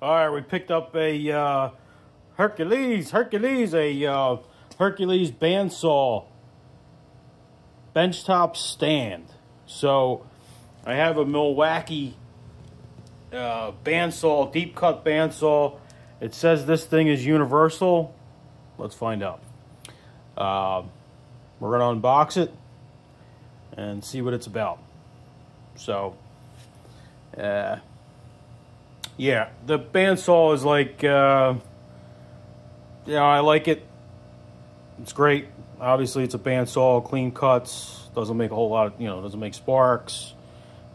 All right, we picked up a Hercules, a Hercules bandsaw benchtop stand. So I have a Milwaukee bandsaw, deep cut bandsaw. It says this thing is universal. Let's find out. We're gonna unbox it and see what it's about. So, yeah, the bandsaw is like, I like it. It's great. Obviously, it's a bandsaw, clean cuts, doesn't make a whole lot of, doesn't make sparks,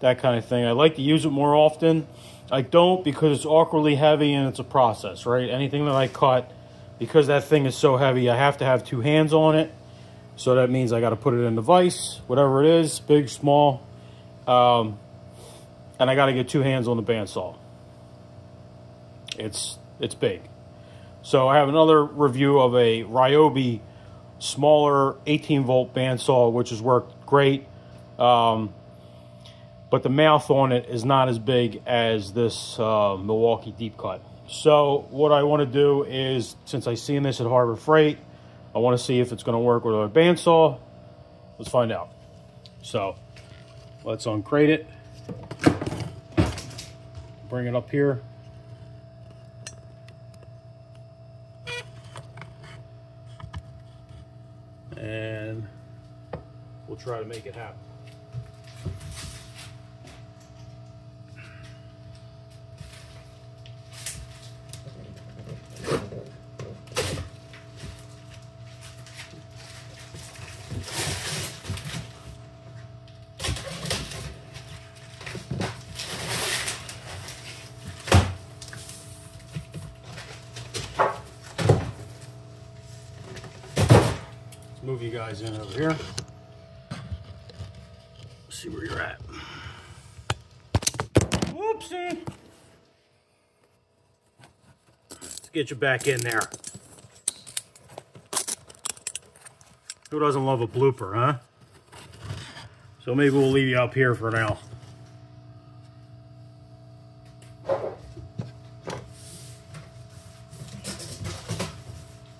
that kind of thing. I like to use it more often. I don't because it's awkwardly heavy and it's a process, right? Anything that I cut, because that thing is so heavy, I have to have two hands on it. So that means I got to put it in the vise, whatever it is, big, small. And I got to get two hands on the bandsaw. It's big. So I have another review of a Ryobi smaller 18-volt bandsaw, which has worked great. But the mouth on it is not as big as this Milwaukee deep cut. So what I want to do is, since I seen this at Harbor Freight, I want to see if it's going to work with our bandsaw. Let's find out. So let's uncrate it. Bring it up here. And we'll try to make it happen. Move you guys in over here. See where you're at. Whoopsie. Let's get you back in there. Who doesn't love a blooper, huh? So maybe we'll leave you up here for now.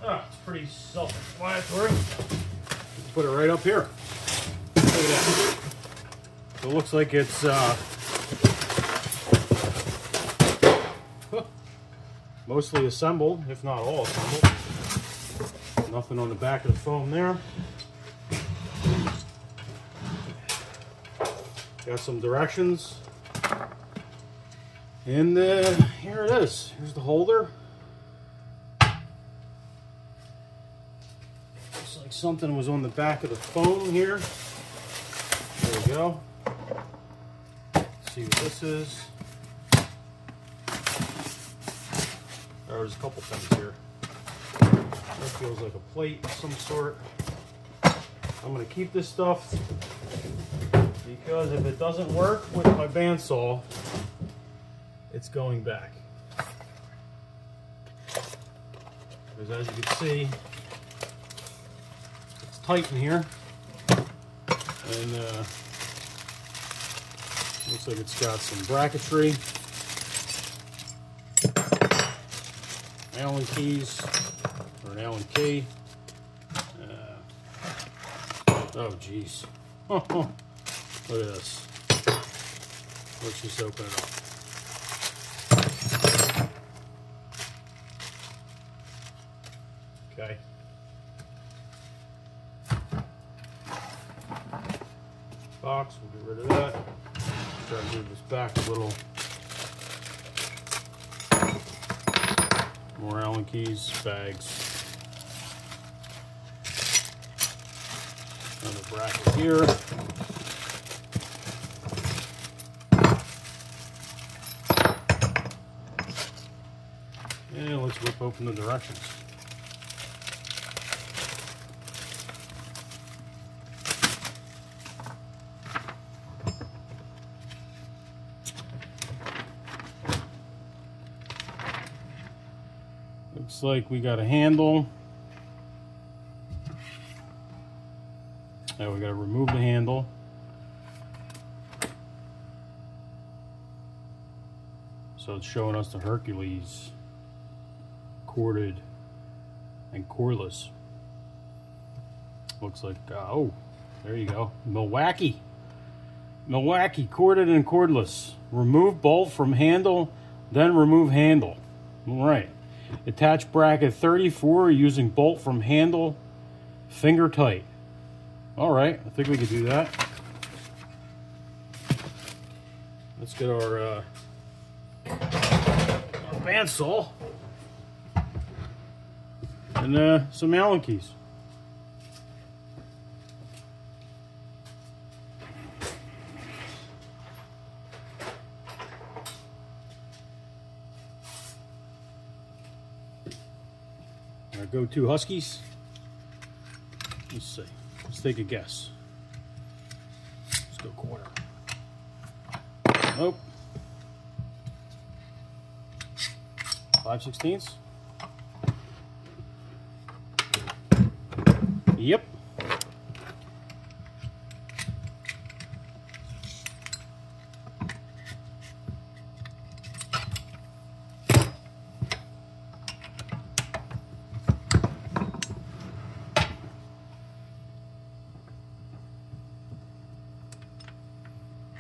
It's pretty self-explanatory. Put it right up here. Look at that. So it looks like it's mostly assembled, if not all assembled. Nothing on the back of the foam there. Got some directions. And here it is. Here's the holder. Like something was on the back of the foam here. There we go. Let's see what this is. There's a couple things here. That feels like a plate of some sort. I'm going to keep this stuff because if it doesn't work with my bandsaw, it's going back. Because as you can see, tight in here, and looks like it's got some bracketry, Allen keys, or an Allen key. Oh geez, look at this. Let's just open it up. Okay. Box, we'll get rid of that. Try to move this back a little. More Allen keys, bags. Another bracket here. And let's rip open the directions. Looks like we got a handle. Now we got to remove the handle. So it's showing us the Hercules corded and cordless. Looks like, oh, there you go. Milwaukee corded and cordless. Remove bolt from handle, then remove handle. All right. Attach bracket 34 using bolt from handle, finger tight. All right, I think we could do that. Let's get our bandsaw and some Allen keys. Our go-to Huskies. Let's see. Let's take a guess. Let's go quarter. Nope. 5/16. Yep.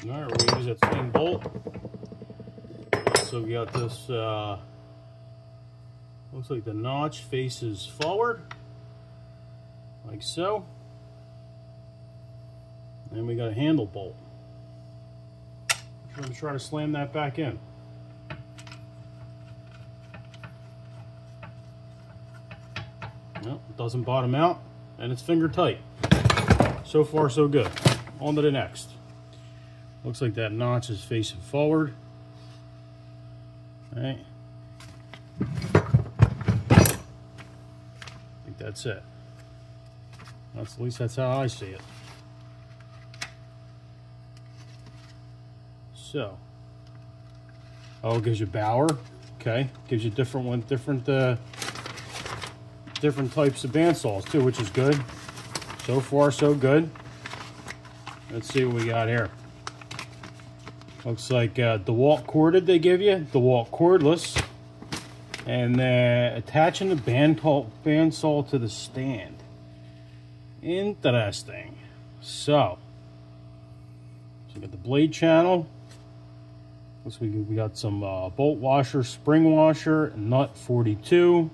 All right, we're gonna use that same bolt. So we got this, looks like the notch faces forward, like so. And we got a handle bolt. I'm gonna try to slam that back in. Nope, it doesn't bottom out, and it's finger tight. So far, so good. On to the next. Looks like that notch is facing forward. All right. I think that's it. At least that's how I see it. So, oh, it gives you Bauer. Okay, gives you different types of bandsaws too, which is good. So far, so good. Let's see what we got here. Looks like DeWalt corded they give you, DeWalt cordless, and attaching the bandsaw to the stand. Interesting. So we got the blade channel. Looks like we got some bolt washer, spring washer, nut 42.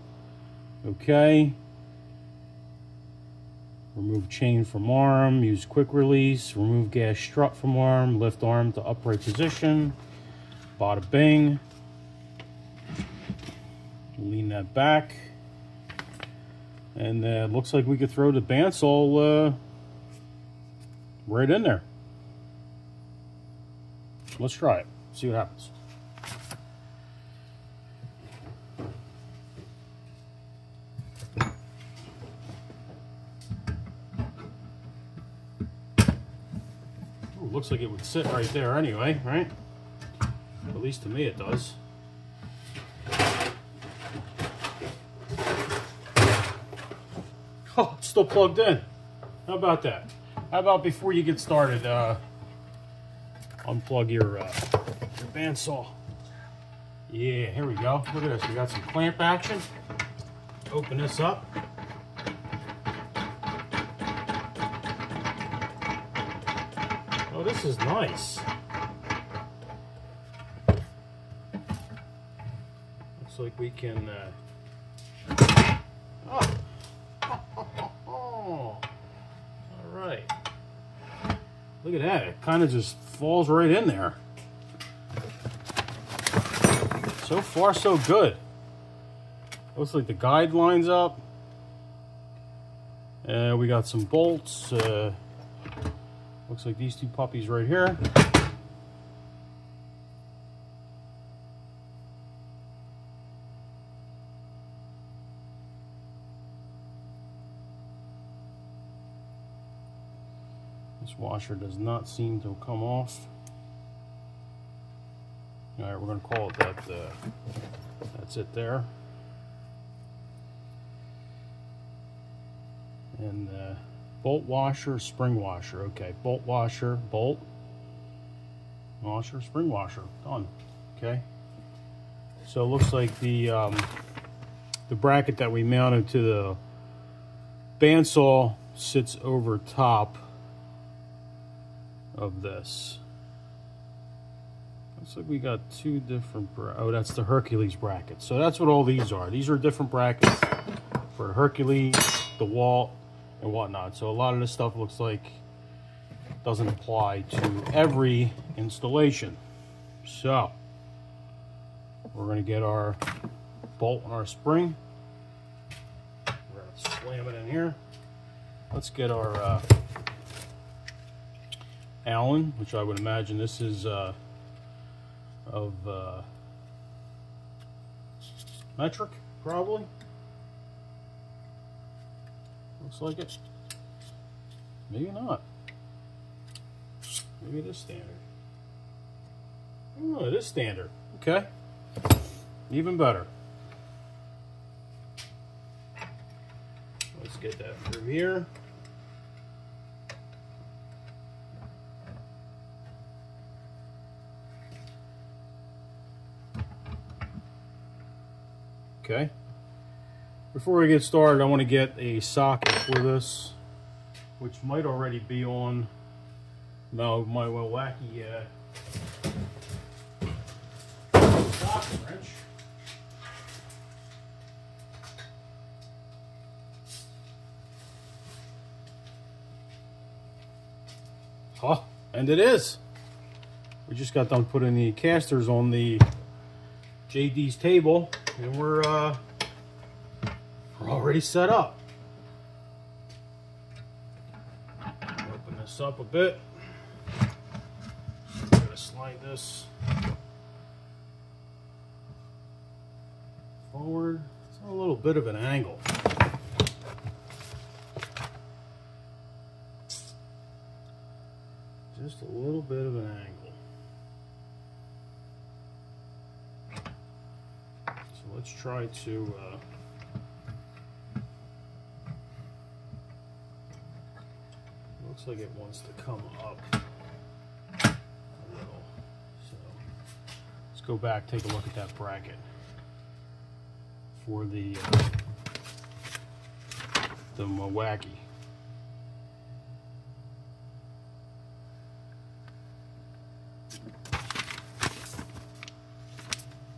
Okay. Remove chain from arm, use quick release, remove gas strut from arm, lift arm to upright position, bada bing. Lean that back. And looks like we could throw the bandsaw right in there. Let's try it, see what happens. Looks like it would sit right there anyway, right? At least to me it does. Oh, it's still plugged in. How about that? How about before you get started, unplug your bandsaw. Yeah, here we go. Look at this. We got some clamp action. Open this up. Oh, this is nice. Looks like we can. Oh. All right. Look at that. It kind of just falls right in there. So far, so good. Looks like the guide lines up. We got some bolts. Looks like these two puppies right here. This washer does not seem to come off. All right, we're going to call it that. That's it there. And bolt washer, spring washer. Okay, bolt washer, bolt washer, spring washer. Done. Okay. So it looks like the bracket that we mounted to the bandsaw sits over top of this. Looks like we got two different, oh, that's the Hercules bracket. So that's what all these are. These are different brackets for Hercules, the Walt, and whatnot. So a lot of this stuff looks like doesn't apply to every installation. So we're going to get our bolt and our spring. We're going to slam it in here. Let's get our Allen, which I would imagine this is of metric, probably. Looks like it. Maybe not. Maybe it is standard. Oh, it is standard. Okay. Even better. Let's get that through here. Okay. Before we get started, I want to get a socket for this, which might already be on my wacky socket wrench. Oh, and it is. We just got done putting the casters on the JD's table, and we're already set up. Open this up a bit. I'm gonna slide this forward. It's a little bit of an angle. Just a little bit of an angle. So let's try to looks like it wants to come up a little. So let's go back, take a look at that bracket for the wacky.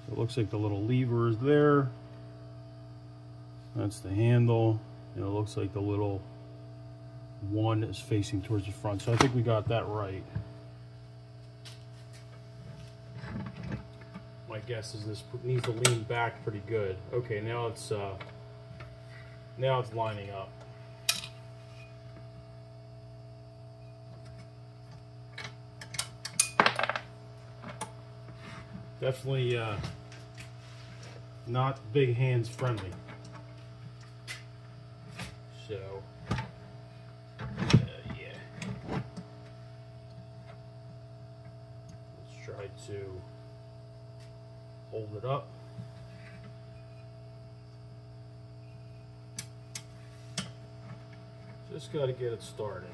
So it looks like the little lever is there. That's the handle, and it looks like the little one is facing towards the front. So I think we got that right. My guess is this needs to lean back pretty good. Okay, now it's lining up. Definitely not big hands friendly. So yeah, let's try to hold it up. Just got to get it started.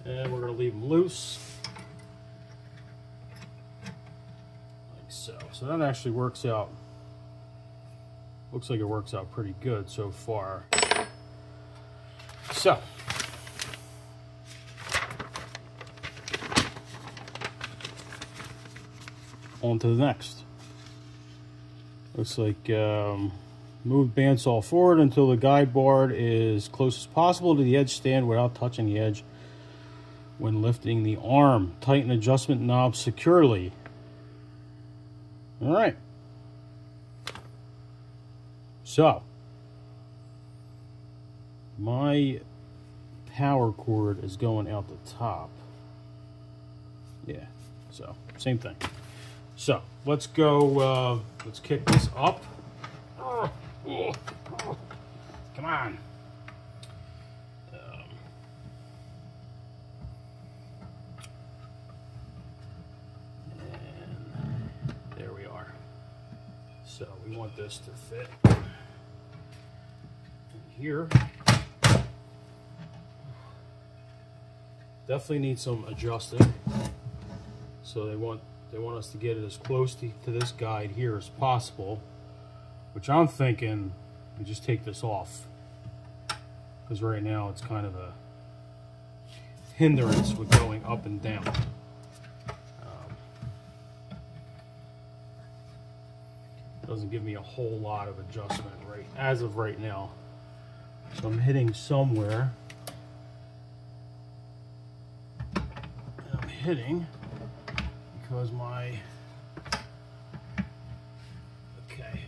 And we're going to leave them loose. Like so. So that actually works out. Looks like it works out pretty good so far. So. On to the next. Looks like move bandsaw forward until the guide bar is close as possible to the edge stand without touching the edge when lifting the arm. Tighten adjustment knob securely. All right. So, my power cord is going out the top. Yeah, so same thing. So let's go, let's kick this up. Come on. And there we are. So we want this to fit in here. Definitely need some adjusting. So they want They want us to get it as close to this guide here as possible, which I'm thinking we just take this off, because right now it's kind of a hindrance with going up and down. Doesn't give me a whole lot of adjustment as of right now. So I'm hitting somewhere. And I'm hitting because my, okay.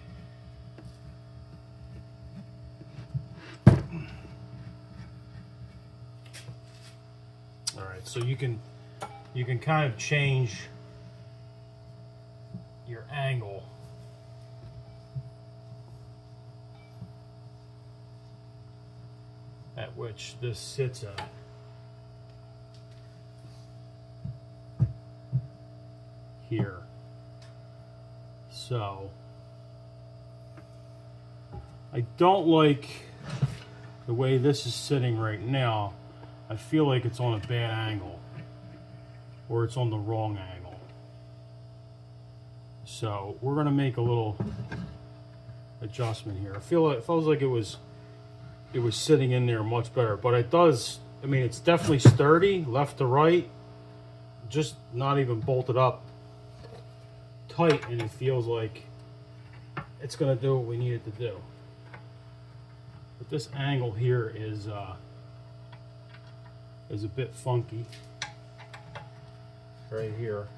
All right, so you can kind of change your angle at which this sits at. Here. So I don't like the way this is sitting right now. I feel like it's on a bad angle, or it's on the wrong angle. So we're gonna make a little adjustment here. It feels like it was sitting in there much better, but it does, I mean, it's definitely sturdy left to right, just not even bolted up tight, and it feels like it's gonna do what we need it to do. But this angle here is a bit funky right here,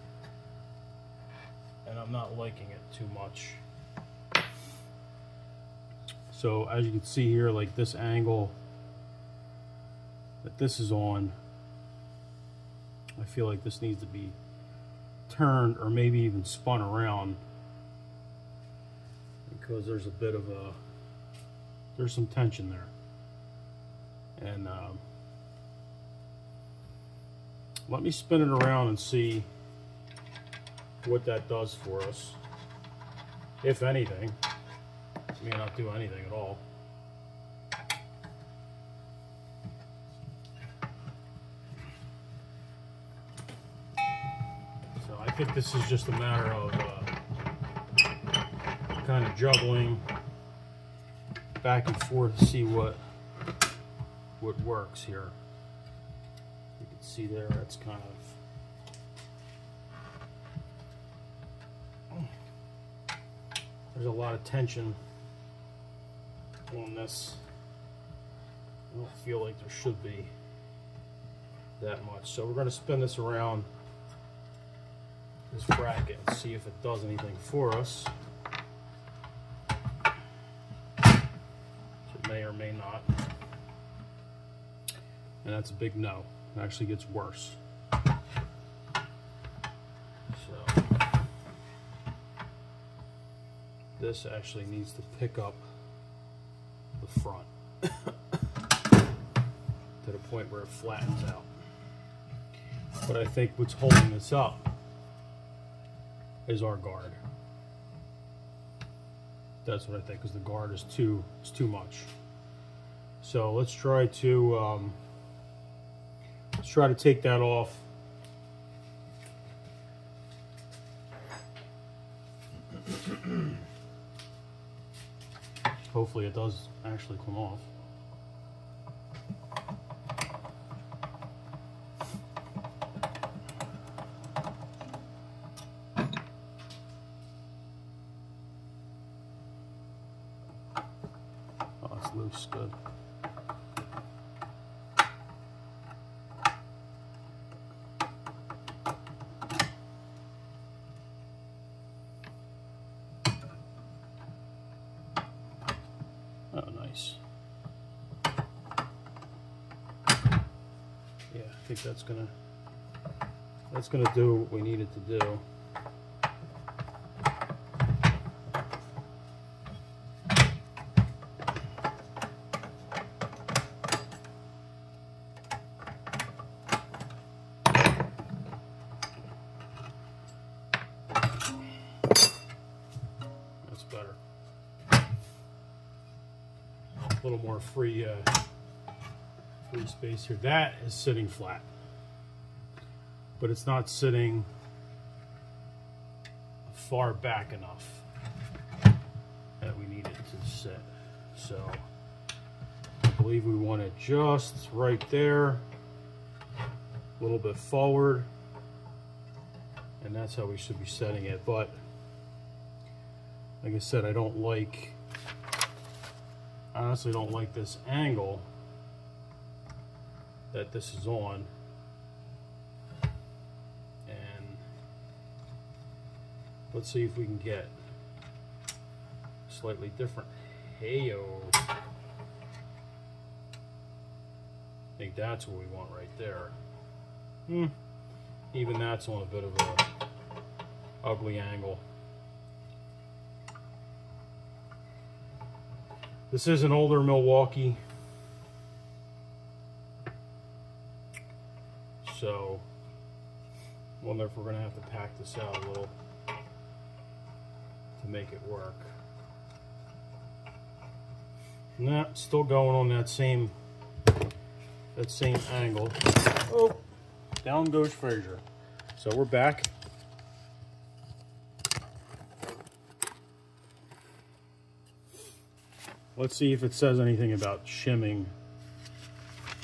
and I'm not liking it too much. So as you can see here, like this angle that this is on, I feel like this needs to be turned or maybe even spun around, because there's a bit of there's some tension there. And let me spin it around and see what that does for us, if anything. It may not do anything at all. So I think this is just a matter of kind of juggling back and forth to see what works here. You can see there, that's kind of, there's a lot of tension on this. I don't feel like there should be that much. So we're going to spin this around this bracket and see if it does anything for us. It may or may not. And that's a big no. It actually gets worse. So this actually needs to pick up the front to the point where it flattens out. But I think what's holding this up is our guard. That's what I think, because the guard is too much. So let's try to take that off. Hopefully it does actually come off. Oh, it's loose, good. Oh, nice. Yeah, I think that's gonna do what we need it to do. That's better. A little more free space here. That is sitting flat, but it's not sitting far back enough that we need it to sit. So I believe we want it just right there, a little bit forward, and that's how we should be setting it. But like I said, I honestly don't like this angle that this is on. And let's see if we can get slightly different. Heyo. I think that's what we want right there. Even that's on a bit of a ugly angle. This is an older Milwaukee, so I wonder if we're going to have to pack this out a little to make it work. Nah, still going on that same angle. Oh, down goes Fraser. So we're back. Let's see if it says anything about shimming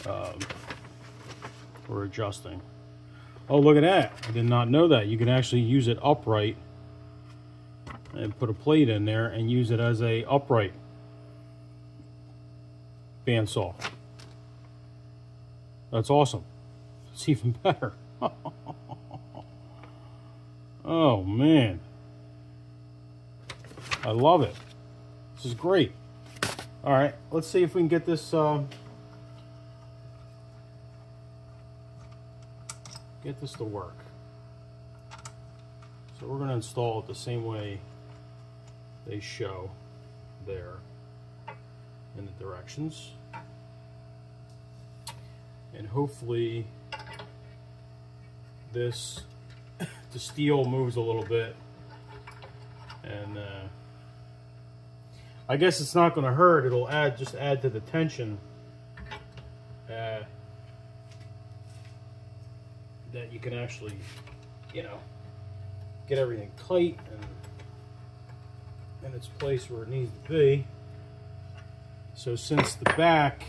or adjusting. Oh, look at that. I did not know that. You can actually use it upright and put a plate in there and use it as a upright bandsaw. That's awesome. It's even better. Oh, man. I love it. This is great. All right, let's see if we can get this to work. So we're going to install it the same way they show there in the directions, and hopefully the steel moves a little bit, and I guess it's not going to hurt. It'll just add to the tension that you can actually, you know, get everything tight and in its place where it needs to be. So since the back,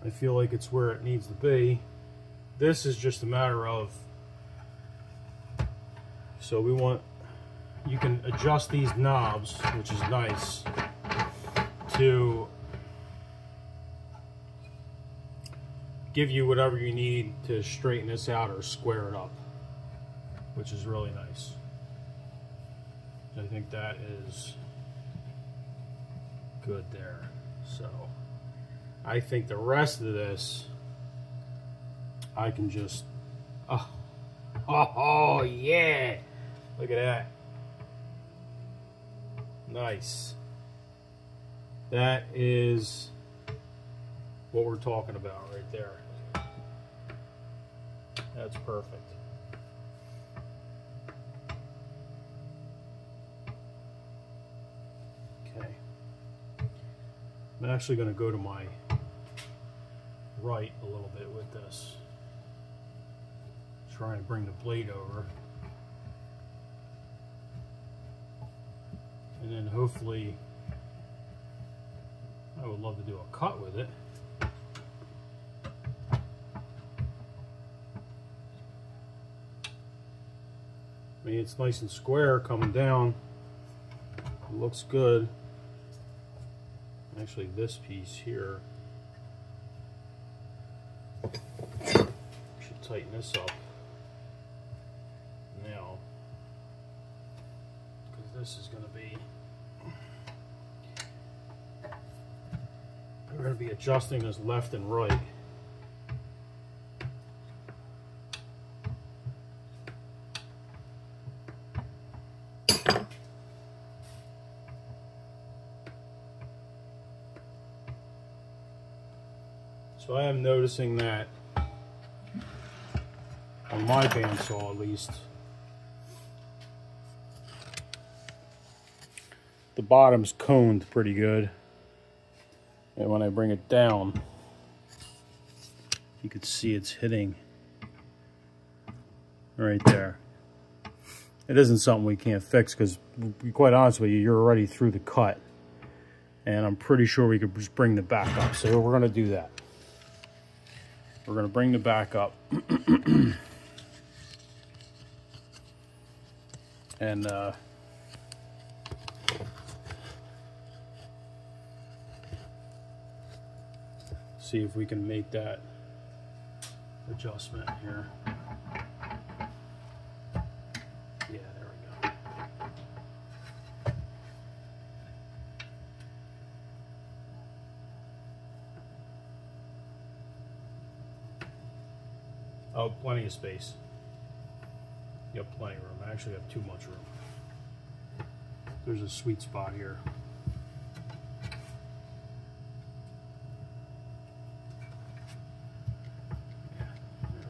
I feel like it's where it needs to be, this is just a matter of, so we want, you can adjust these knobs, which is nice, to give you whatever you need to straighten this out or square it up, which is really nice. I think that is good there. So I think the rest of this, I can just, oh yeah, look at that. Nice. That is what we're talking about right there. That's perfect. Okay. I'm actually going to go to my right a little bit with this. Try and bring the blade over. And then hopefully, I would love to do a cut with it. I mean, it's nice and square coming down. It looks good. Actually, this piece here, should tighten this up now, because this is going to be, we're going to be adjusting this left and right. So I am noticing that on my bandsaw, at least, the bottom's coned pretty good, and when I bring it down, you can see it's hitting right there. it isn't something we can't fix, because to be quite honest with you, you're already through the cut. And I'm pretty sure we could just bring the back up. So we're going to do that. We're going to bring the back up. And see if we can make that adjustment here. Yeah, there we go. Oh, plenty of space. You have plenty of room. I actually have too much room. There's a sweet spot here. Yeah, there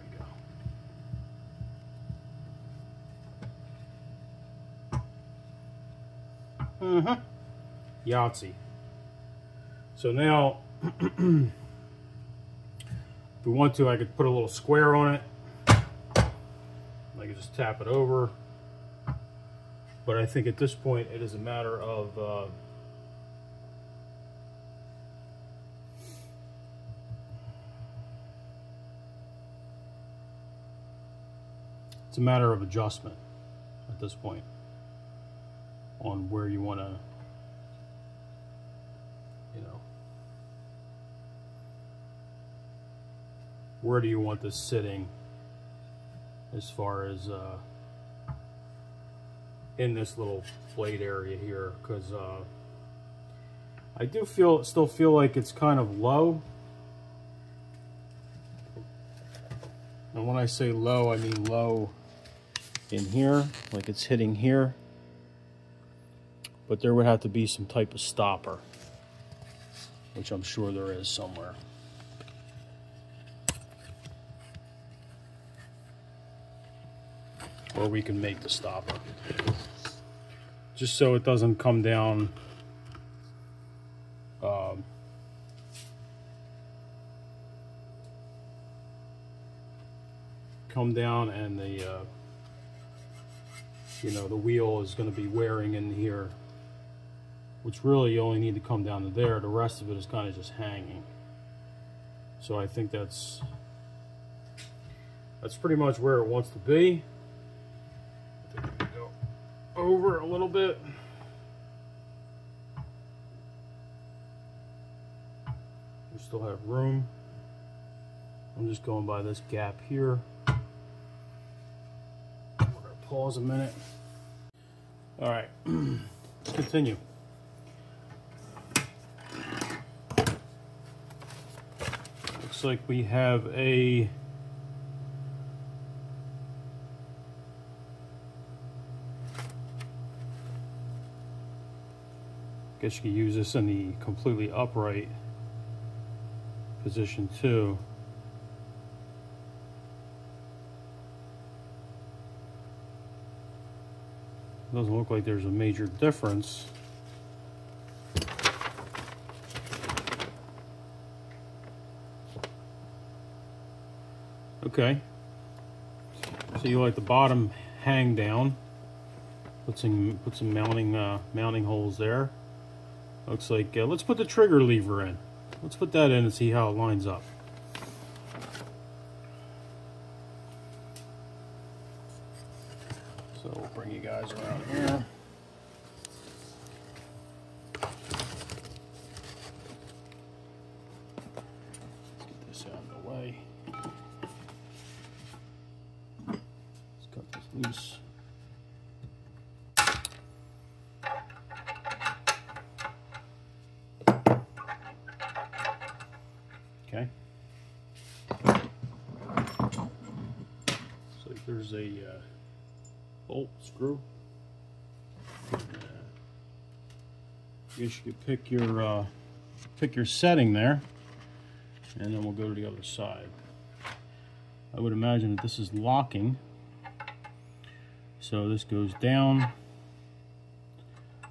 we go. Yahtzee. So now, if we want to, I could put a little square on it. I could just tap it over. But I think at this point it is a matter of it's a matter of adjustment at this point on where you want to, you know, where do you want this sitting as far as in this little plate area here, because I do still feel like it's kind of low. And when I say low, I mean low in here, like it's hitting here. But there would have to be some type of stopper, which I'm sure there is somewhere. Or we can make the stopper, just so it doesn't come down and the you know, the wheel is going to be wearing in here, which really you only need to come down to there. The rest of it is kind of just hanging. So I think that's pretty much where it wants to be. I think we can go over a little bit. We still have room. I'm just going by this gap here. We're going to pause a minute. All right, let's continue. Looks like we have a guess you could use this in the completely upright position too. Doesn't look like there's a major difference. Okay. So you let the bottom hang down. Put some mounting holes there. Looks like let's put the trigger lever in. Let's put that in and see how it lines up. So we'll bring you guys around here. Let's get this out of the way. Let's cut this loose. Okay. So there's a bolt screw. I guess you could pick your setting there, and then we'll go to the other side. I would imagine that this is locking, so this goes down.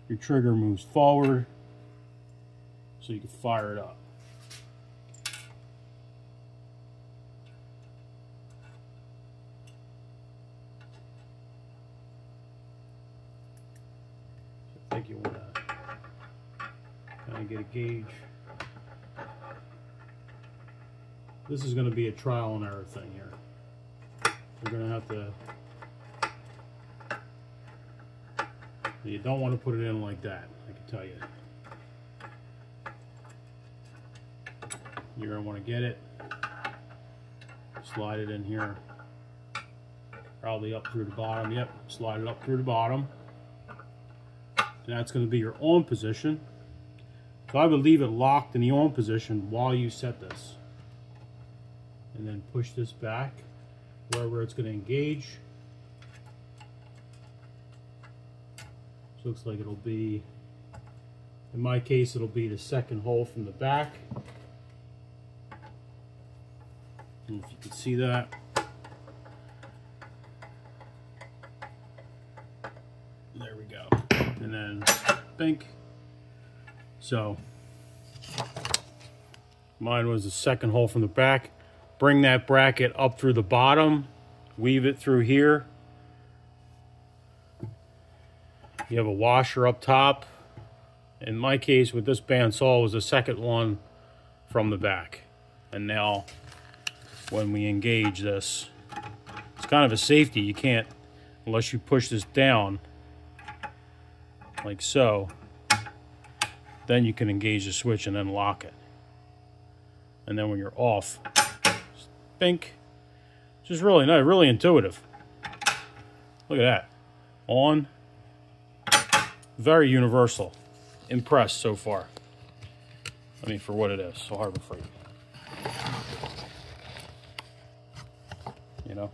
Your trigger moves forward, so you can fire it up. like you want to kind of get a gauge. This is going to be a trial and error thing here. We're going to have to... You don't want to put it in like that, I can tell you. You're going to want to get it, slide it in here, probably up through the bottom. Yep, slide it up through the bottom. And that's going to be your on position. So I would leave it locked in the on position while you set this. And then push this back wherever it's going to engage. Looks like it'll be, in my case, it'll be the second hole from the back. And if you can see that. There we go. And then, bink. So, mine was the second hole from the back. Bring that bracket up through the bottom. Weave it through here. You have a washer up top. In my case, with this bandsaw, was the second one from the back. And now, when we engage this, it's kind of a safety. You can't, unless you push this down, like so, then you can engage the switch and then lock it. And then when you're off, just bink. Just really nice, really intuitive. Look at that. On. Very universal. Impressed so far. I mean, for what it is. So Harbor Freight. You know?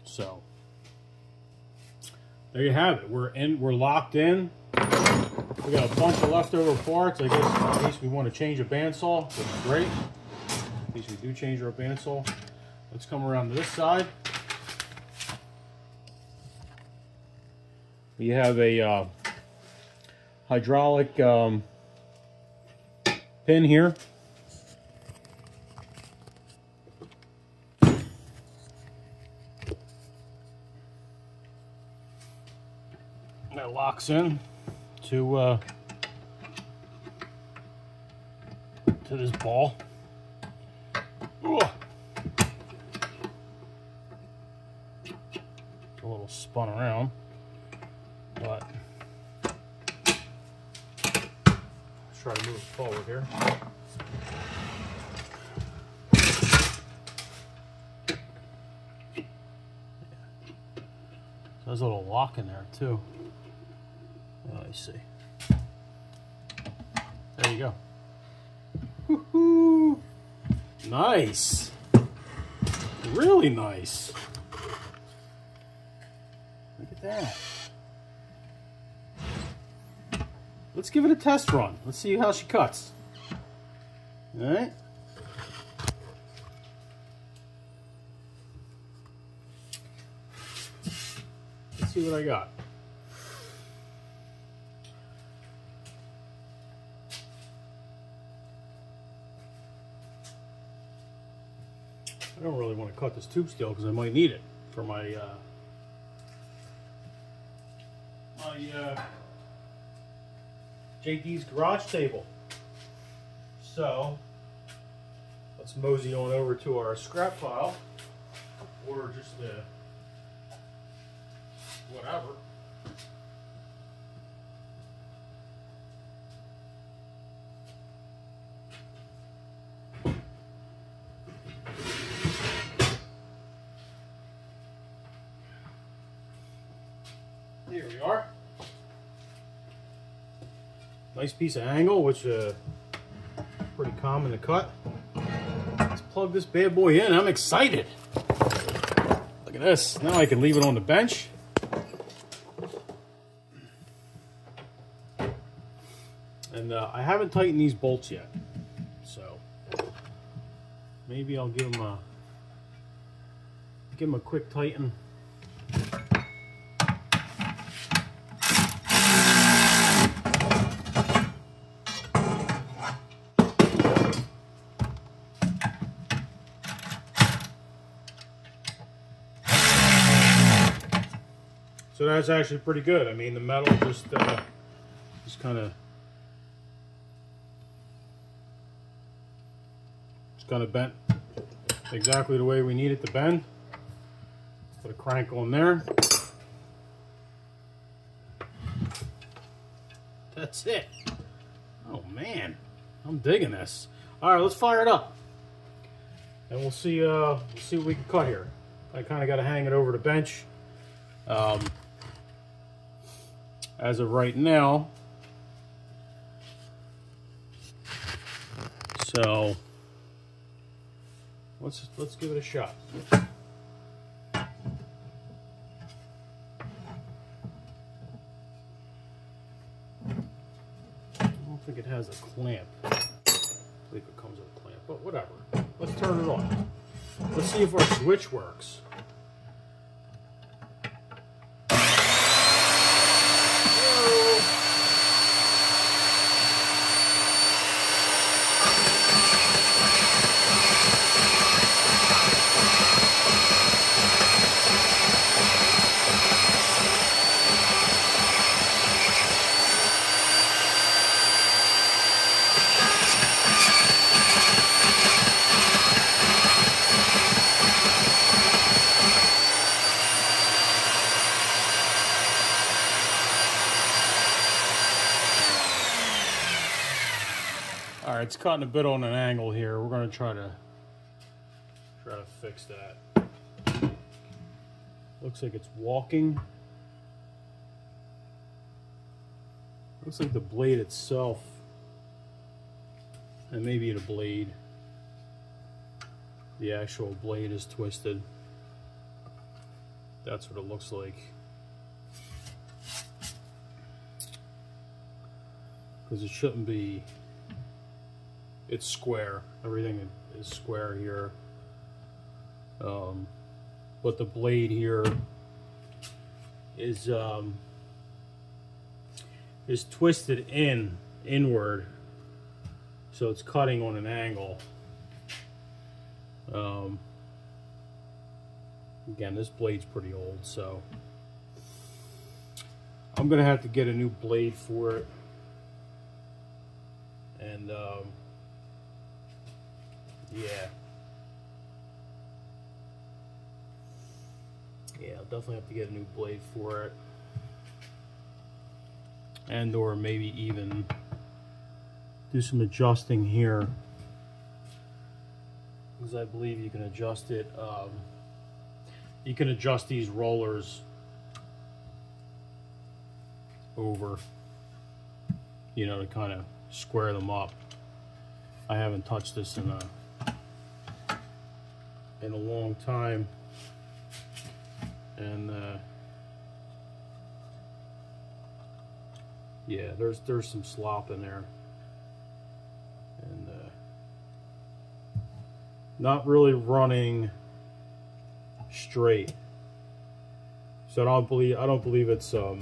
So, there you have it. We're locked in. We got a bunch of leftover parts, I guess, in case we want to change a bandsaw, which is great. In case we do change our bandsaw. Let's come around to this side. We have a hydraulic pin here. That locks in to this ball. Ooh. A little spun around, but let's try to move it forward here. So there's a little lock in there too. Let me see. There you go. Woohoo! Nice. Really nice. Look at that. Let's give it a test run. Let's see how she cuts. All right. Let's see what I got. I don't really want to cut this tube steel because I might need it for my JD's garage table. So let's mosey on over to our scrap pile, or just whatever. Here we are. Nice piece of angle, which pretty common to cut. Let's plug this bad boy in. I'm excited. Look at this. Now I can leave it on the bench. And I haven't tightened these bolts yet, so maybe I'll give them a quick tighten. So So that's actually pretty good. I mean, the metal just kind of bent exactly the way we need it to bend. Put a crank on there. That's it. Oh man, I'm digging this. All right, let's fire it up, and we'll see what we can cut here. I kind of got to hang it over the bench. As of right now, so let's give it a shot. I don't think it has a clamp. I believe it comes with a clamp, but whatever. Let's turn it on. Let's see if our switch works. All right, it's cutting a bit on an angle here. We're going to try to fix that. Looks like it's walking. Looks like the blade itself, and maybe the blade, the actual blade is twisted. That's what it looks like. Because it shouldn't be. It's square. Everything is square here. But the blade here is twisted inward, so it's cutting on an angle. Again, this blade's pretty old, so I'm gonna have to get a new blade for it. And yeah, I'll definitely have to get a new blade for it, and or maybe even do some adjusting here, because I believe you can adjust it. You can adjust these rollers over, you know, to kind of square them up. I haven't touched this in a long time, and yeah, there's some slop in there, and not really running straight. So I don't believe it's a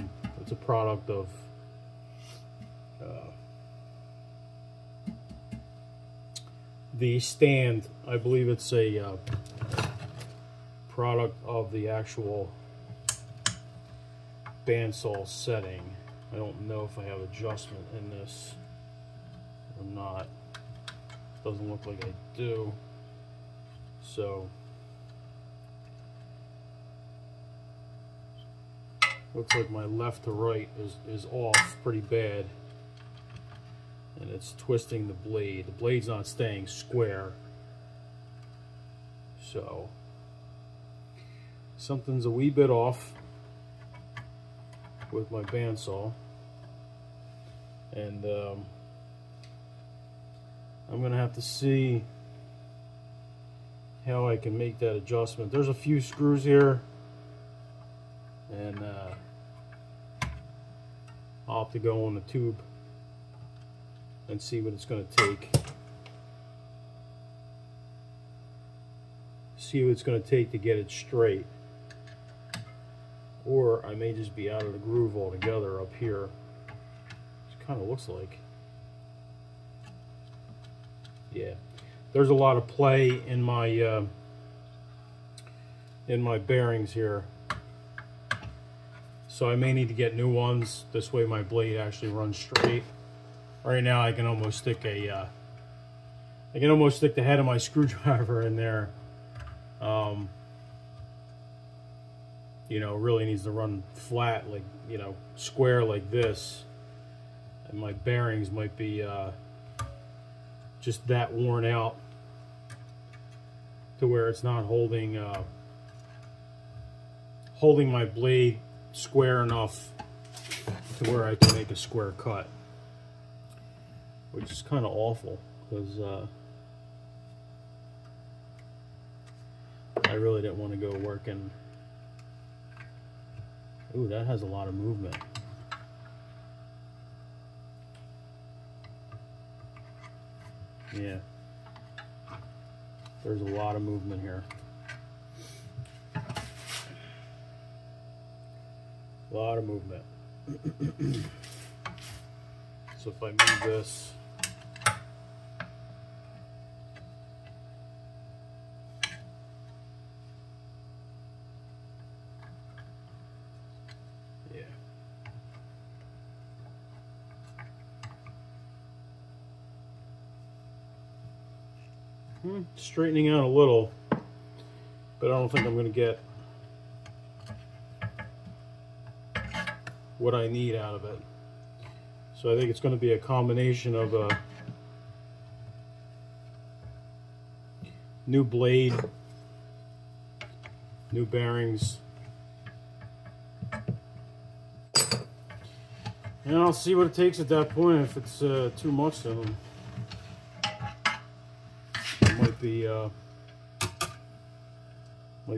product of the stand. I believe it's a product of the actual bandsaw setting. I don't know if I have adjustment in this or not. Doesn't look like I do. So looks like my left to right is off pretty bad, and it's twisting the blade. The blade's not staying square, so something's a wee bit off with my bandsaw, and I'm gonna have to see how I can make that adjustment. There's a few screws here, and I'll have to go on the tube and see what it's going to take. See what it's going to take to get it straight. Or I may just be out of the groove altogether up here. It kind of looks like. Yeah. There's a lot of play in my bearings here. So I may need to get new ones. This way my blade actually runs straight. Right now I can almost stick the head of my screwdriver in there. You know, really needs to run flat, like, you know, square like this. And my bearings might be just that worn out to where it's not holding my blade square enough to where I can make a square cut, which is kind of awful because I really didn't want to go working. Ooh, that has a lot of movement. Yeah, there's a lot of movement here. A lot of movement. So if I move this, yeah. Straightening out a little, but I don't think I'm going to get what I need out of it. So I think it's going to be a combination of a new blade, new bearings, and I'll see what it takes at that point. If it's too much to them, I might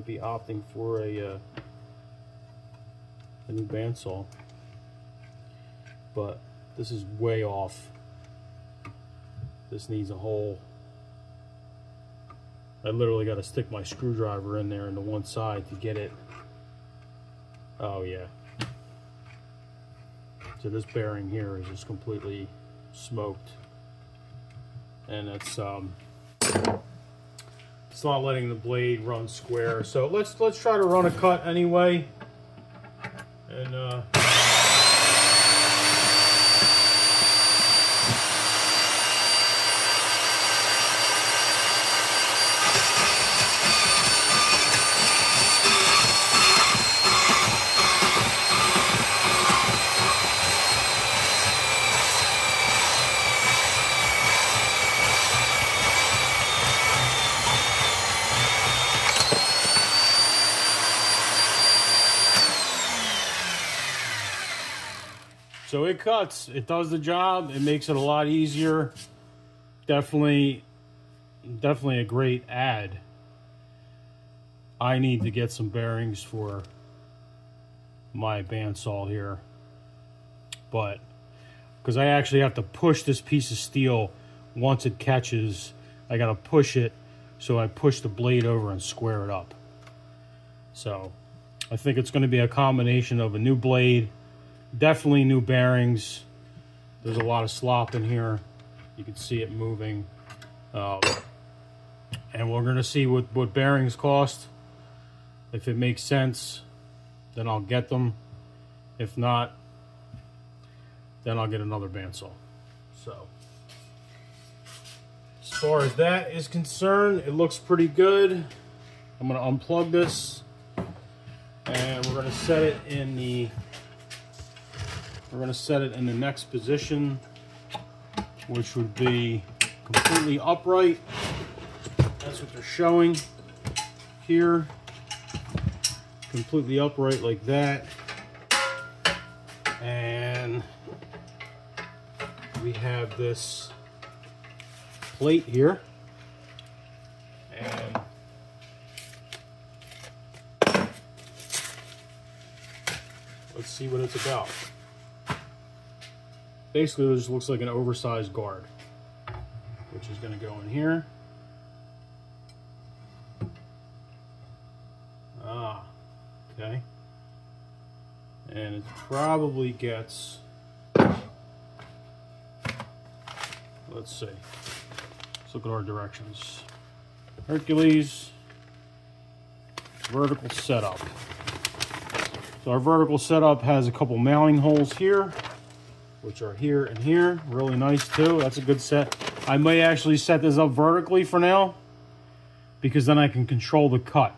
be opting for a new bandsaw. But this is way off. This needs a hole. I literally got to stick my screwdriver in there into one side to get it. Oh yeah. So this bearing here is just completely smoked, and it's not letting the blade run square. So let's try to run a cut anyway, and so it cuts. It does the job. It makes it a lot easier. Definitely a great add. I need to get some bearings for my bandsaw here, but because I actually have to push this piece of steel once it catches, I got to push it, so I push the blade over and square it up. So I think it's going to be a combination of a new blade, definitely new bearings. There's a lot of slop in here. You can see it moving. And we're going to see what bearings cost. If it makes sense, then I'll get them. If not, then I'll get another bandsaw. So as far as that is concerned, it looks pretty good. I'm going to unplug this, and we're going to set it in the next position, which would be completely upright. That's what they're showing here. Completely upright like that. And we have this plate here. And let's see what it's about. Basically, this looks like an oversized guard, which is going to go in here. Ah, okay. And it probably gets, let's see. Let's look at our directions. Hercules, vertical setup. So our vertical setup has a couple mounting holes here, which are here and here. Really nice too. That's a good set. I may actually set this up vertically for now, because then I can control the cut.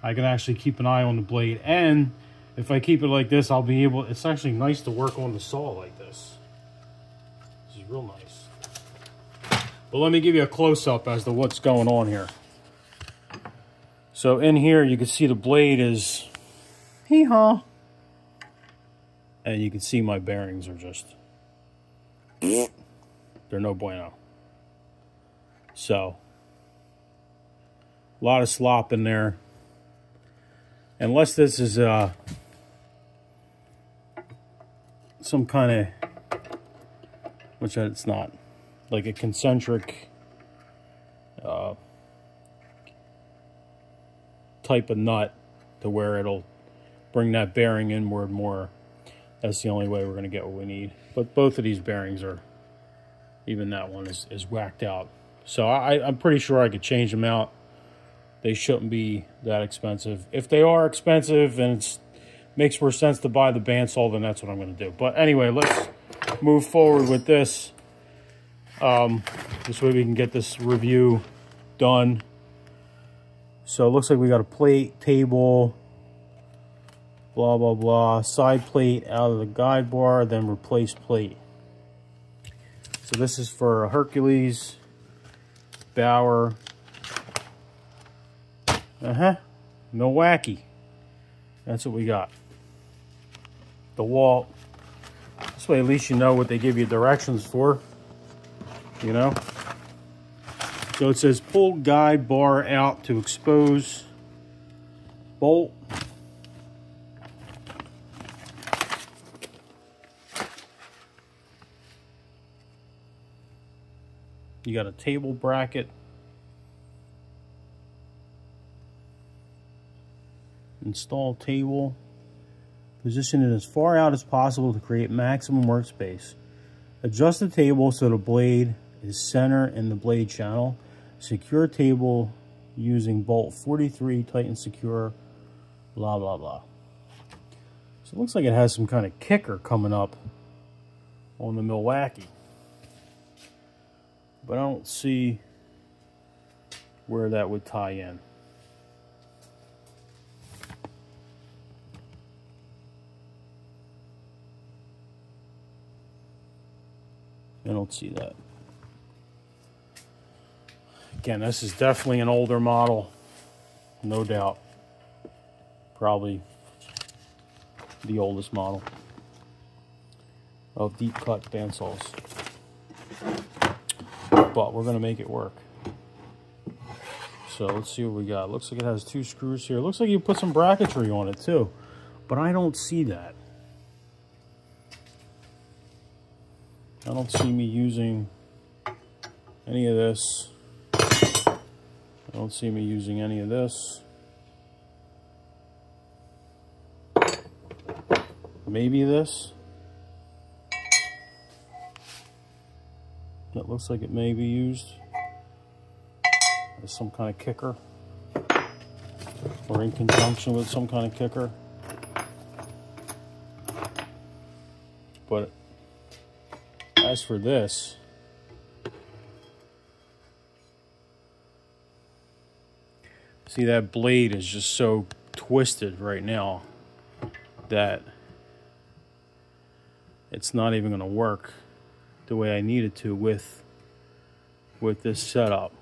I can actually keep an eye on the blade. And if I keep it like this, I'll be able, it's actually nice to work on the saw like this. This is real nice. But let me give you a close-up as to what's going on here. So in here, you can see the blade is hee-haw. And you can see my bearings are just, they're no bueno. So, a lot of slop in there. Unless this is some kind of, which it's not, like a concentric type of nut to where it'll bring that bearing inward more. That's the only way we're going to get what we need. But both of these bearings are, even that one is whacked out. So I'm pretty sure I could change them out. They shouldn't be that expensive. If they are expensive and it makes more sense to buy the bandsaw, then that's what I'm going to do. But anyway, let's move forward with this. This way we can get this review done. So it looks like we got a plate, table, blah, blah, blah. Side plate out of the guide bar, then replace plate. So this is for Hercules, Bauer, Milwaukee. That's what we got. DeWalt. This way at least you know what they give you directions for. You know? So it says pull guide bar out to expose bolt. You got a table bracket. Install table. Position it as far out as possible to create maximum workspace. Adjust the table so the blade is center in the blade channel. Secure table using bolt 43, tighten secure, blah, blah, blah. So it looks like it has some kind of kicker coming up on the Milwaukee. But I don't see where that would tie in. I don't see that. Again, this is definitely an older model, no doubt. Probably the oldest model of deep cut bandsaws. But we're going to make it work. So let's see what we got. Looks like it has 2 screws here. Looks like you put some bracketry on it too, but I don't see that. I don't see me using any of this. I don't see me using any of this. Maybe this. That looks like it may be used as some kind of kicker, or in conjunction with some kind of kicker. But as for this, see, that blade is just so twisted right now that it's not even going to work the way I need it to with this setup.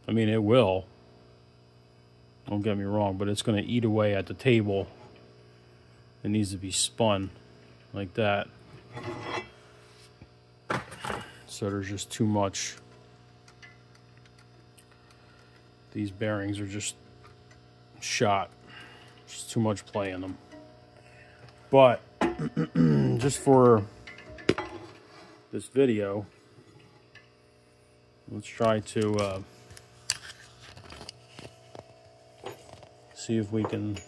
I mean, it will, don't get me wrong, but it's going to eat away at the table. It needs to be spun like that. So there's just too much. These bearings are just shot. Just too much play in them. But just for this video, let's try to see if we can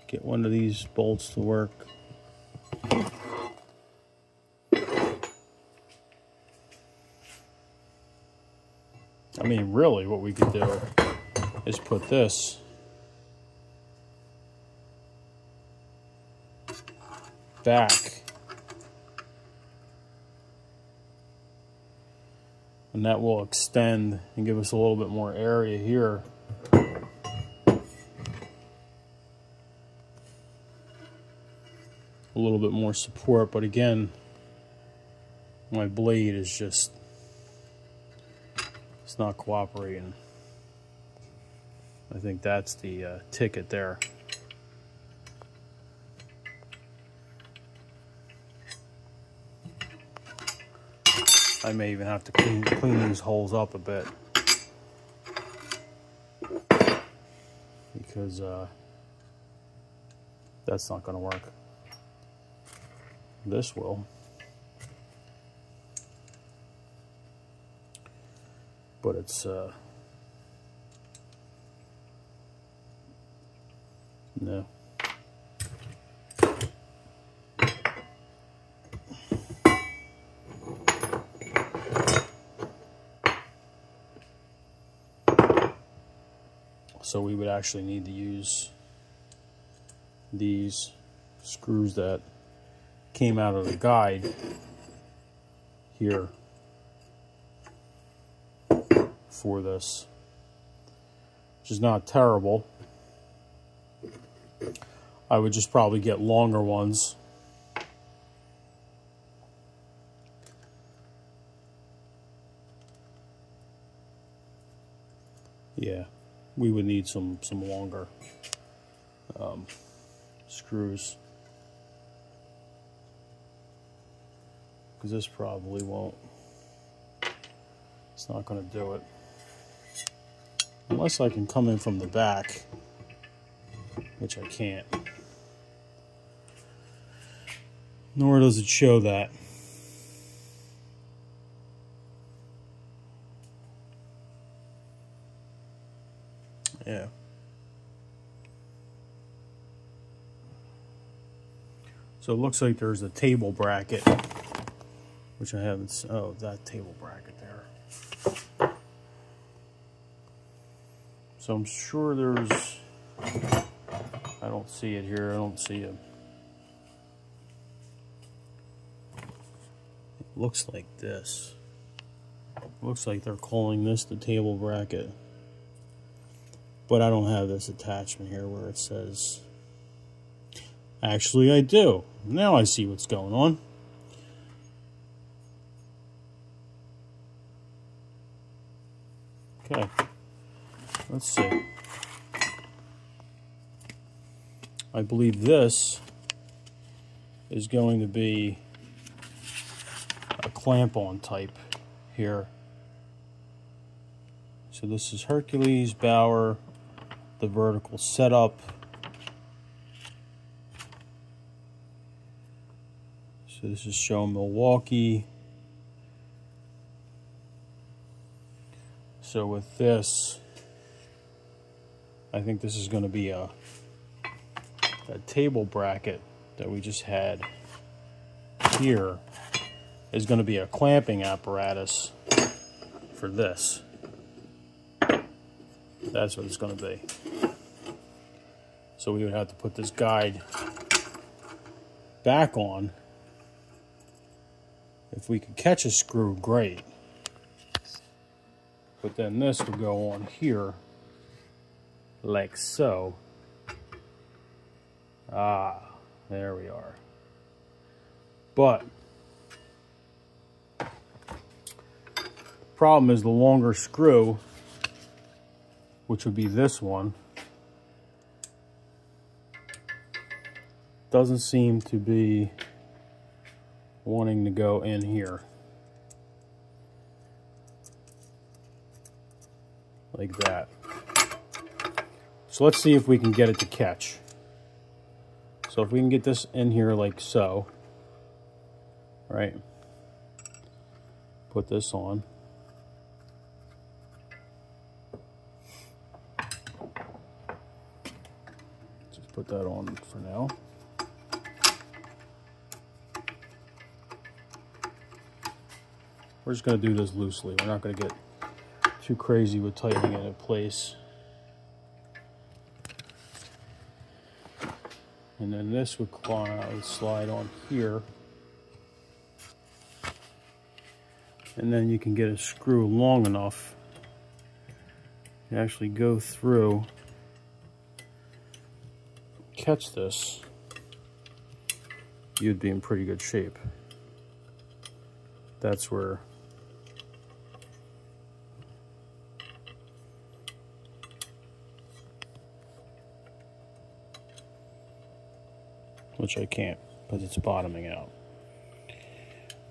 get one of these bolts to work. I mean, really what we could do is put this back. And that will extend and give us a little bit more area here. A little bit more support, but again, my blade is just, it's not cooperating. I think that's the ticket there. I may even have to clean these holes up a bit, because that's not going to work. This will. But it's no. So we would actually need to use these screws that came out of the guide here for this, which is not terrible. I would just probably get longer ones. Yeah, we would need some longer screws, because this probably won't. It's not going to do it. Unless I can come in from the back, which I can't. Nor does it show that. Yeah. So it looks like there's a table bracket, which I haven't. Oh, that table bracket there. So I'm sure there's. I don't see it here. I don't see it. It looks like this. Looks like they're calling this the table bracket. But I don't have this attachment here where it says. Actually, I do. Now I see what's going on. Okay. Let's see. I believe this is going to be a clamp-on type here. So this is Hercules, Bauer, the vertical setup. So this is showing Milwaukee. So with this, I think this is going to be a table bracket that we just had here is going to be a clamping apparatus for this. That's what it's going to be. So we would have to put this guide back on. If we could catch a screw, great. But then this would go on here, like so. Ah, there we are. But the problem is the longer screw, which would be this one, doesn't seem to be wanting to go in here. Like that. So let's see if we can get it to catch. So if we can get this in here like so, right? Put this on. Just put that on for now. We're just going to do this loosely. We're not going to get too crazy with tightening it in place. And then this would slide on here. And then you can get a screw long enough to actually go through, catch this. You'd be in pretty good shape. That's where which I can't because it's bottoming out.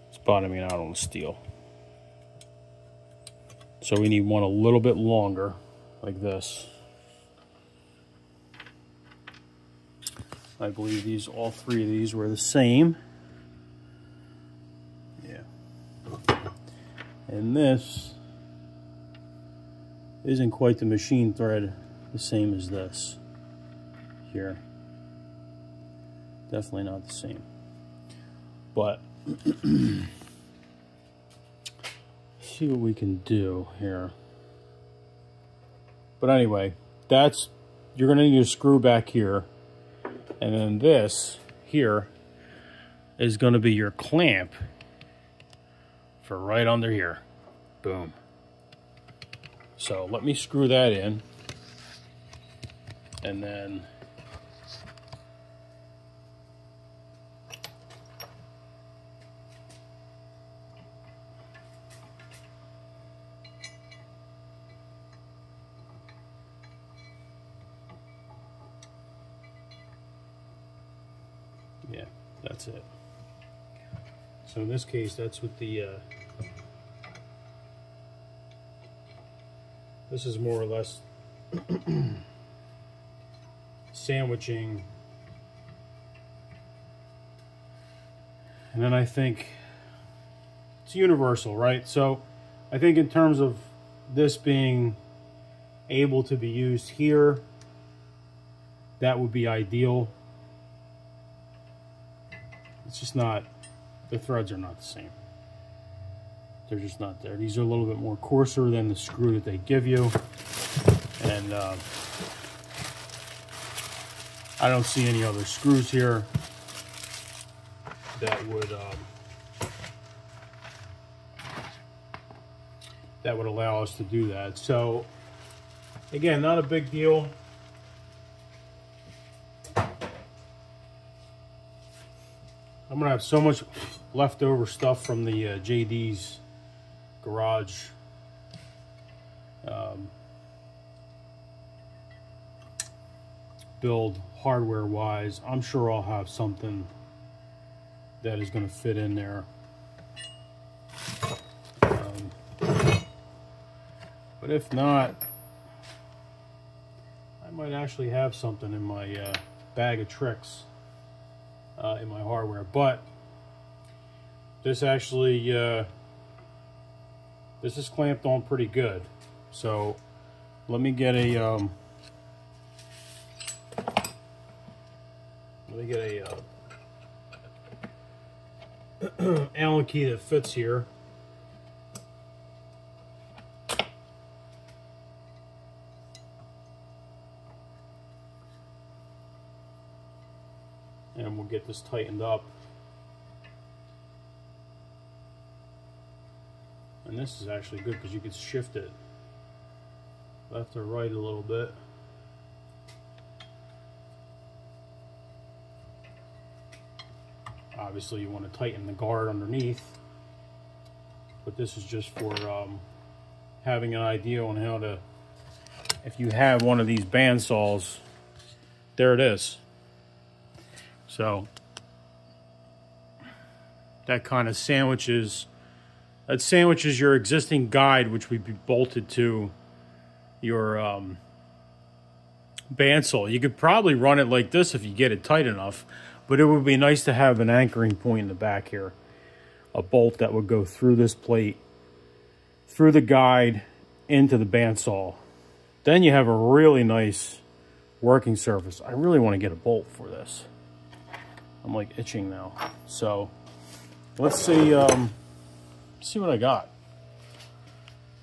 It's bottoming out on the steel. So we need one a little bit longer, like this. I believe these, all three of these were the same. Yeah. And this isn't quite the machine thread, the same as this here. Definitely not the same. But see what we can do here. But anyway, that's, you're gonna need a screw back here. And then this here is gonna be your clamp for right under here. Boom. So let me screw that in. And then yeah, that's it. So in this case, that's what the this is more or less sandwiching. And then I think it's universal, right? So I think in terms of this being able to be used here, that would be ideal. It's just not, the threads are not the same. They're just not there. These are a little bit more coarser than the screw that they give you. And I don't see any other screws here that would allow us to do that. So again, not a big deal. I'm gonna have so much leftover stuff from the JD's garage. Build hardware wise, I'm sure I'll have something that is going to fit in there. But if not, I might actually have something in my bag of tricks in my hardware. But this actually this is clamped on pretty good. So let me get a Allen key that fits here. And we'll get this tightened up. And this is actually good because you can shift it left or right a little bit. Obviously you want to tighten the guard underneath, but this is just for having an idea on how to, if you have one of these band saws, there it is. So that kind of sandwiches your existing guide, which would be bolted to your bandsaw. You could probably run it like this if you get it tight enough, but it would be nice to have an anchoring point in the back here, a bolt that would go through this plate, through the guide, into the bandsaw. Then you have a really nice working surface. I really want to get a bolt for this. I'm like itching now. So let's see what I got.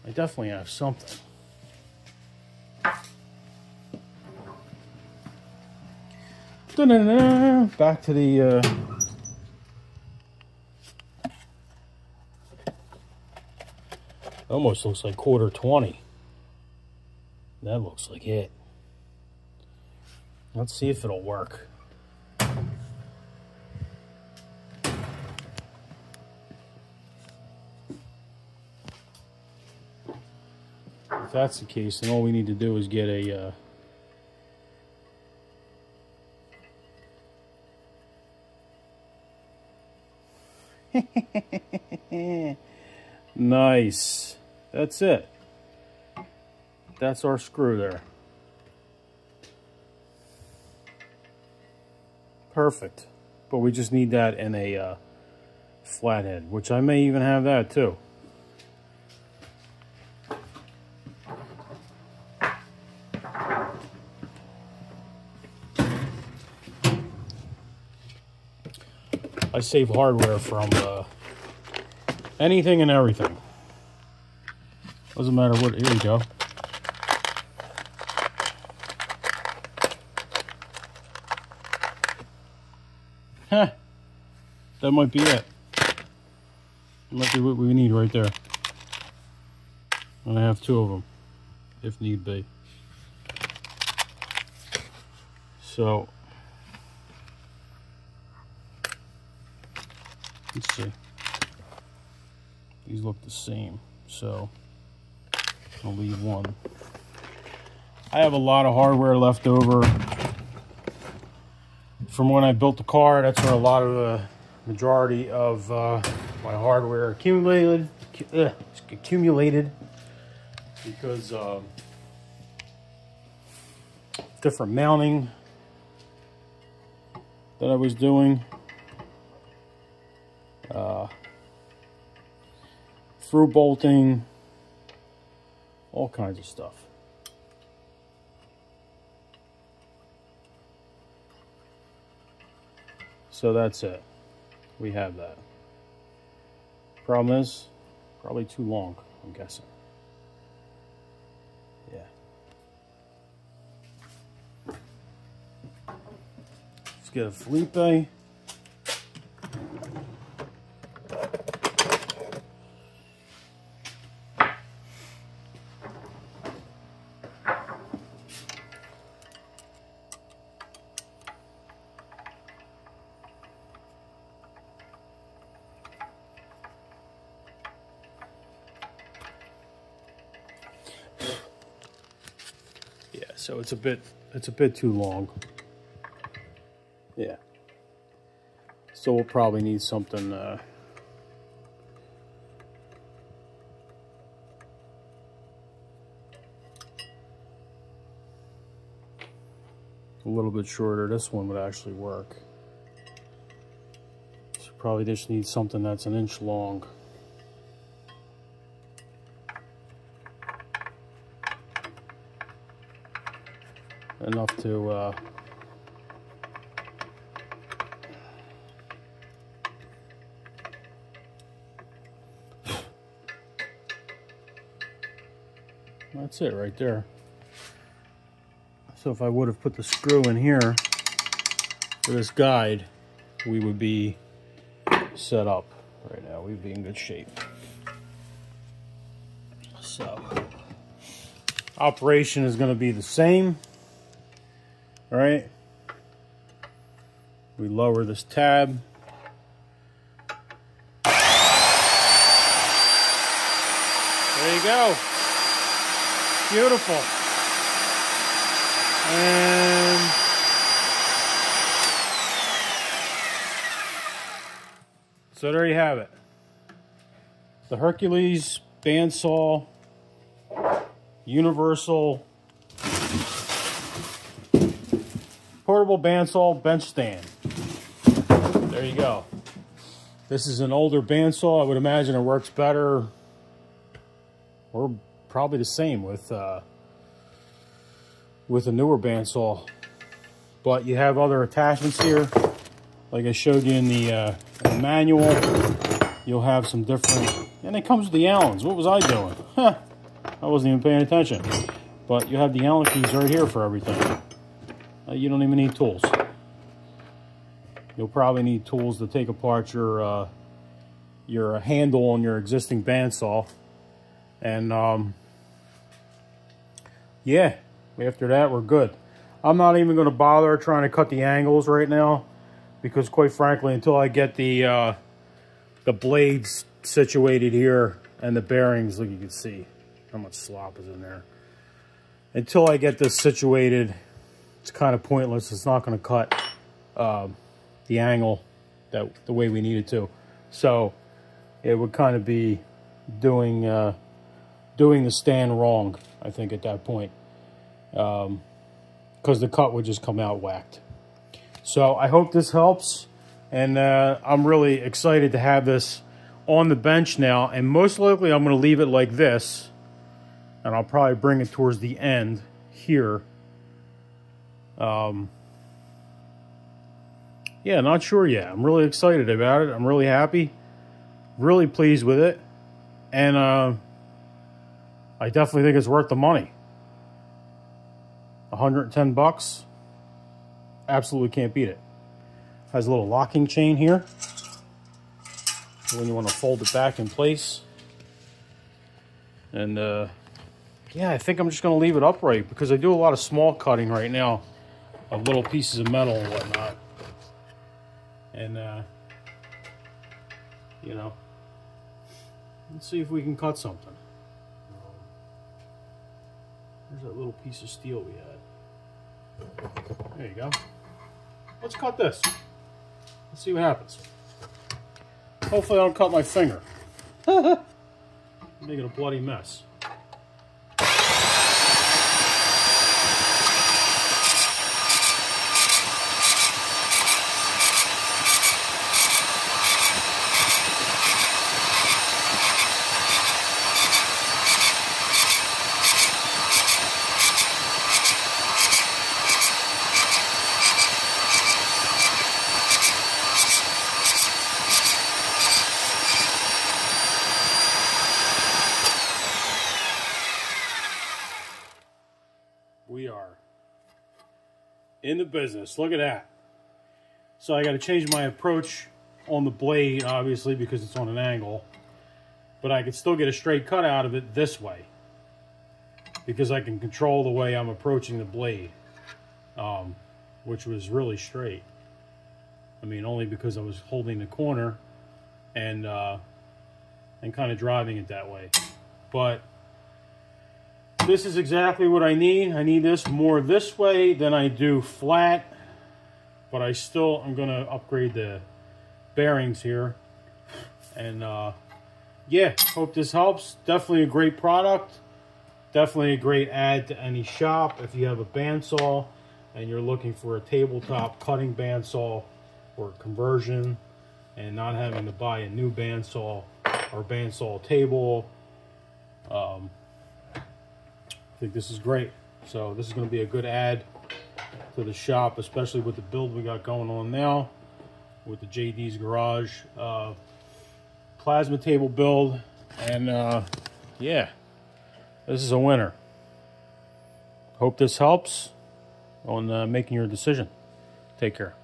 I definitely have something. Back to the almost looks like quarter 20. That looks like it. Let's see if it'll work. If that's the case, then all we need to do is get a nice. That's it. That's our screw there. Perfect. But we just need that in a flathead, which I may even have that too. I save hardware from anything and everything. Doesn't matter what. Here we go. Huh. That might be it. That might be what we need right there. And I have 2 of them, if need be. So, let's see. These look the same, so I'll leave one. I have a lot of hardware left over from when I built the car. That's where a lot of the majority of my hardware accumulated because different mounting that I was doing. Through bolting, all kinds of stuff. So that's it. We have that. Problem is, probably too long, I'm guessing. Yeah. Let's get a Felipe. So it's a bit too long. Yeah. So we'll probably need something a little bit shorter. This one would actually work. So probably just need something that's 1 inch long. Enough to that's it right there. So if I would have put the screw in here for this guide, we would be set up right now. We'd be in good shape. So operation is going to be the same. All right, we lower this tab. There you go. Beautiful. And so there you have it. The Hercules bandsaw, universal portable bandsaw bench stand. There you go. This is an older bandsaw. I would imagine it works better, or probably the same with a newer bandsaw. But you have other attachments here, like I showed you in the manual. You'll have some different, and it comes with the Allens. What was I doing? Huh, I wasn't even paying attention. But you have the Allen keys right here for everything. You don't even need tools. You'll probably need tools to take apart your handle on your existing bandsaw. And yeah, after that we're good. I'm not even going to bother trying to cut the angles right now, because quite frankly, until I get the blades situated here and the bearings, look, you can see how much slop is in there. Until I get this situated, it's kind of pointless. It's not going to cut the angle the way we need it to. So it would kind of be doing the stand wrong, I think, at that point, because the cut would just come out whacked. So I hope this helps, and I'm really excited to have this on the bench now, and most likely I'm going to leave it like this, and I'll probably bring it towards the end here. Yeah, not sure yet. I'm really excited about it. I'm really happy, really pleased with it, and I definitely think it's worth the money. 110 bucks. Absolutely can't beat it. Has a little locking chain here when you want to fold it back in place. And yeah, I think I'm just going to leave it upright, because I do a lot of small cutting right now of little pieces of metal and whatnot. And you know, let's see if we can cut something. There's that little piece of steel we had. There you go. Let's cut this. Let's see what happens. Hopefully I don't cut my finger. I'm making a bloody mess. We are in the business. Look at that. So I got to change my approach on the blade, obviously, because it's on an angle. But I can still get a straight cut out of it this way, because I can control the way I'm approaching the blade, which was really straight. I mean, only because I was holding the corner and kind of driving it that way. But this is exactly what I need. I need this more this way than I do flat. But I'm going to upgrade the bearings here. And yeah, hope this helps. Definitely a great product. Definitely a great add to any shop. If you have a bandsaw and you're looking for a tabletop cutting bandsaw or conversion, and not having to buy a new bandsaw or bandsaw table, I think this is great. So this is going to be a good add to the shop, especially with the build we got going on now with the JD's Garage plasma table build. And yeah, this is a winner. Hope this helps on making your decision. Take care.